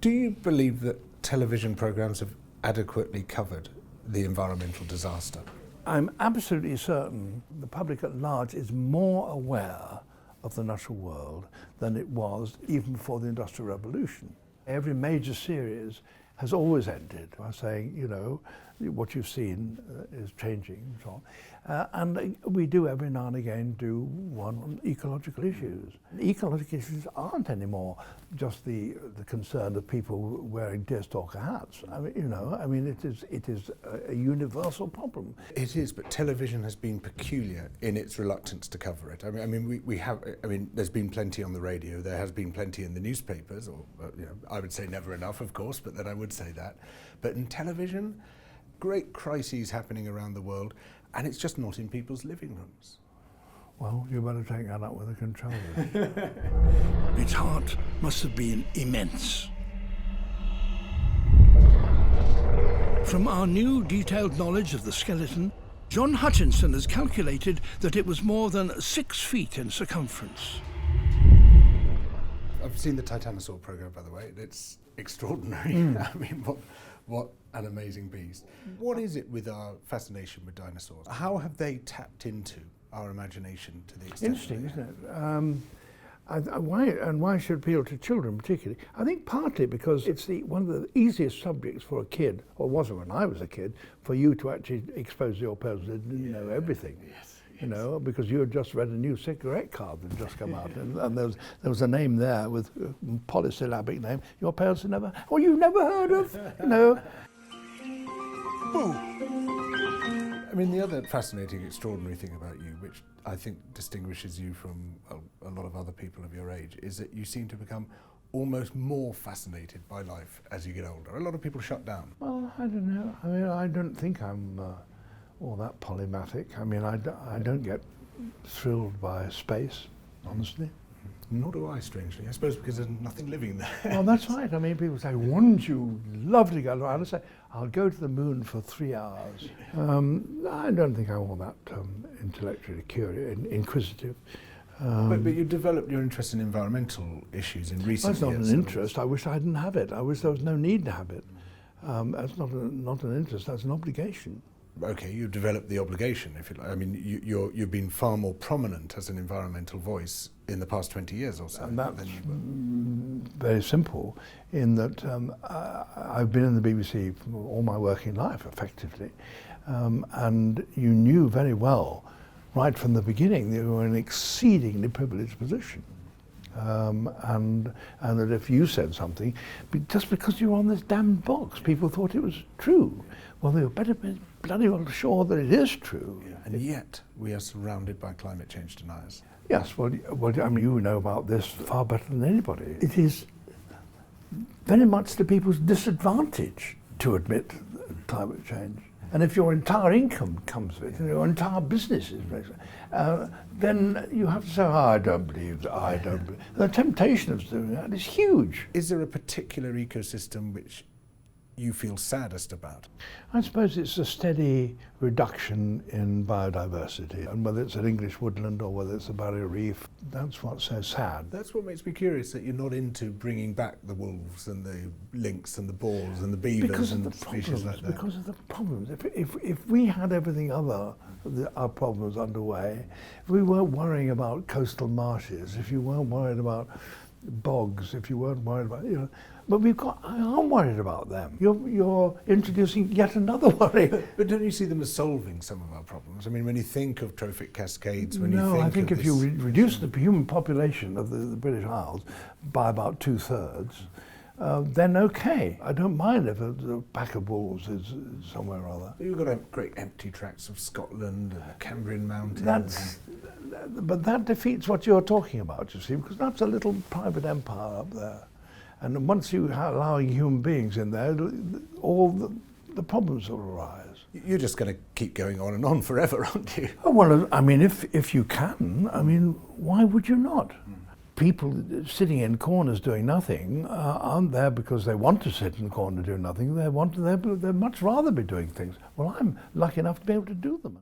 Do you believe that television programmes have adequately covered the environmental disaster? I'm absolutely certain the public at large is more aware of the natural world than it was even before the Industrial Revolution. Every major series has always ended by saying, you know, what you've seen is changing and so on. And we do every now and again do one on ecological issues. Ecological issues aren't anymore just the concern of people wearing deerstalker hats. I mean, you know, I mean, it is a universal problem. It is, but television has been peculiar in its reluctance to cover it. I mean, we have. I mean, there's been plenty on the radio. There has been plenty in the newspapers, or you know, I would say never enough, of course, but then I would say that. But in television, great crises happening around the world, and it's just not in people's living rooms. Well, you better take that up with the controllers. Its heart must have been immense. From our new detailed knowledge of the skeleton, John Hutchinson has calculated that it was more than 6 feet in circumference. I've seen the Titanosaur program, by the way. It's extraordinary. I mean, what an amazing beast. What is it with our fascination with dinosaurs? How have they tapped into our imagination to the extent? Interesting, isn't it? Why should appeal to children particularly? I think partly because it's one of the easiest subjects for a kid, or was it when I was a kid, for you to actually expose your parents that didn't know everything. Yes. You know, because you had just read a new cigarette card that had just come out, and there was a name there with a polysyllabic name your parents had never, or you've never heard of, you know. I mean, the other fascinating, extraordinary thing about you, which I think distinguishes you from a lot of other people of your age, is that you seem to become almost more fascinated by life as you get older. A lot of people shut down. Well, I don't know. I mean, I don't think I'm all that polymatic. I mean, I don't get thrilled by space, honestly. Nor do I, strangely. I suppose because there's nothing living there. Well, that's right. I mean, people say, wouldn't you love to go? I say, I'll go to the moon for 3 hours. I don't think I'm all that intellectually curious, inquisitive. But you developed your interest in environmental issues in recent years. That's not an interest. I wish I didn't have it. I wish there was no need to have it. That's not an interest, that's an obligation. Okay, you've developed the obligation, if you like. I mean, you've been far more prominent as an environmental voice in the past 20 years or so. And that's very simple, in that I've been in the BBC for all my working life, effectively, and you knew very well, right from the beginning, that you were in an exceedingly privileged position. And that if you said something, just because you were on this damned box, people thought it was true. Well, they were better be bloody well sure that it is true. Yeah. And yet, we are surrounded by climate change deniers. Yes, well, I mean, you know about this far better than anybody. It is very much to people's disadvantage to admit climate change. And if your entire income comes of it, and your entire business is then you have to say, I don't believe that, I don't believe. The temptation of doing that is huge. Is there a particular ecosystem which you feel saddest about? I suppose it's a steady reduction in biodiversity, and whether it's an English woodland or whether it's a barrier reef, that's what's so sad. That's what makes me curious, that you're not into bringing back the wolves and the lynx and the boars and the beavers and species like that. Because of the problems. If we had everything other, our problems underway, if we weren't worrying about coastal marshes, if you weren't worried about bogs, if you weren't worried about, you know, but I'm worried about them. You're introducing yet another worry. But don't you see them as solving some of our problems? I mean, when you think of trophic cascades, when you think I think of if you reduce the human population of the British Isles by about 2/3, then okay. I don't mind if a pack of wolves is somewhere or other. You've got great empty tracts of Scotland and the Cambrian Mountains. But that defeats what you're talking about, you see, because that's a little private empire up there. And once you allow human beings in there, all the problems will arise. You're just going to keep going on and on forever, aren't you? Oh, well, I mean, if you can, I mean, why would you not? People sitting in corners doing nothing aren't there because they want to sit in the corner and do nothing. They'd much rather be doing things. Well, I'm lucky enough to be able to do them.